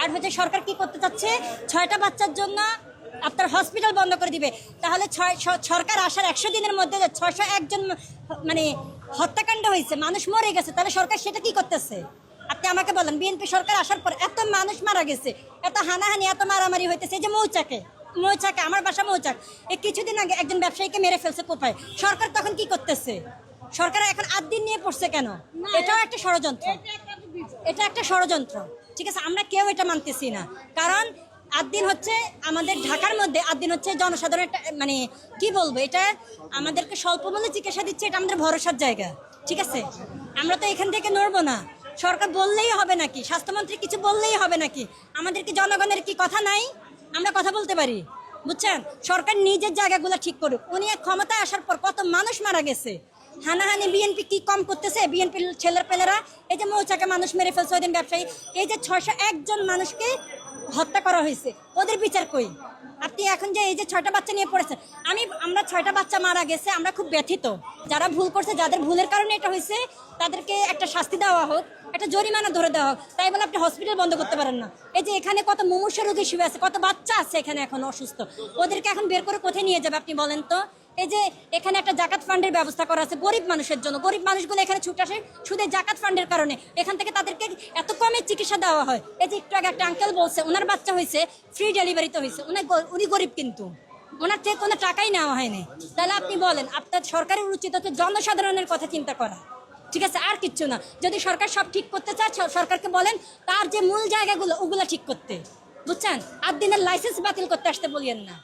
আর হচ্ছে সরকার কি করতে চাচ্ছে, 6টা বাচ্চার জন্য আপনার হসপিটাল বন্ধ করে দিবে। তাহলে সরকার আসার 100 দিনের মধ্যে 601 জন মানে হত্যাকাণ্ড হয়েছে, মানুষ মরে গেছে, তাহলে সরকার সেটা কি করতেছে? আপনি আমাকে বলেন, বিএনপি সরকার আসার পর এত মানুষ মারা গেছে, এত হানাহানি, এত মারামারি হইতেছে। এই যে মৌচাকে আমার বাসা মৌচাক, এই কিছুদিন আগে একজন ব্যবসায়ীকে মেরে ফেলছে কোপায়। সরকার তখন কি করতেছে? সরকার এখন 8 দিন নিয়ে পড়ছে কেন? এটাও একটা ষড়যন্ত্র, এটা একটা ষড়যন্ত্র। ঠিক আছে, আমরা কেউ এটা মানতেছি না। কারণ 8 দিন হচ্ছে আমাদের ঢাকার মধ্যে, 8 দিন হচ্ছে জনসাধারণ মানে কি বলবো, এটা আমাদেরকে স্বল্প মূল্যে চিকিৎসা দিচ্ছে, এটা আমাদের ভরসার জায়গা। ঠিক আছে, আমরা তো এখান থেকে নড়বো না। সরকার বললেই হবে নাকি? স্বাস্থ্যমন্ত্রী কিছু বললেই হবে নাকি? আমাদের কি জনগণের কি কথা নাই? আমরা কথা বলতে পারি, বুঝছেন? সরকার নিজের জায়গাগুলো ঠিক করুক। উনি ক্ষমতায় আসার পর কত মানুষ মারা গেছে, হানাহানি বিএনপি কি কম করতেছে? বিএনপির ছেলের পেলেরা এই যে মৌচাকে মানুষ মেরে ফেলছে ওই দিন ব্যবসায়ী, এই যে 601 জন মানুষকে হত্যা করা হয়েছে, ওদের বিচার কই? আপনি এখন যে এই যে 6টা বাচ্চা নিয়ে পড়েছেন, আমরা 6টা বাচ্চা মারা গেছে, আমরা খুব ব্যথিত। যারা ভুল করছে, যাদের ভুলের কারণে এটা হয়েছে, তাদেরকে একটা শাস্তি দেওয়া হোক, একটা জরিমানা ধরে দেওয়া হোক। তাই বলে আপনি হসপিটাল বন্ধ করতে পারেন না। এই যে এখানে কত মুমূর্ষ রোগী শুয়ে আছে, কত বাচ্চা আছে এখানে এখন অসুস্থ, ওদেরকে এখন বের করে কোথায় নিয়ে যাবে আপনি বলেন তো? এই যে এখানে একটা জাকাত ফান্ডের ব্যবস্থা করা আছে গরিব মানুষের জন্য, গরিব মানুষগুলো এখানে ছুটে আসে শুধু জাকাত ফান্ডের কারণে। এখান থেকে তাদেরকে এত কমে চিকিৎসা দেওয়া হয়। এই যে একটু আগে একটা আঙ্কেল বলছে ওনার বাচ্চা হয়েছে, ফ্রি ডেলিভারিতে হয়েছে, উনি গরিব, কিন্তু ওনার থেকে কোনো টাকাই নেওয়া হয়নি। তাহলে আপনি বলেন, আপনার সরকারের উচিত হচ্ছে জনসাধারণের কথা চিন্তা করা। ঠিক আছে, আর কিচ্ছু না। যদি সরকার সব ঠিক করতে চায়, সরকারকে বলেন তার যে মূল জায়গাগুলো ওগুলো ঠিক করতে, বুঝছেন? 8 দিনের লাইসেন্স বাতিল করতে আসতে বলিয়েন না।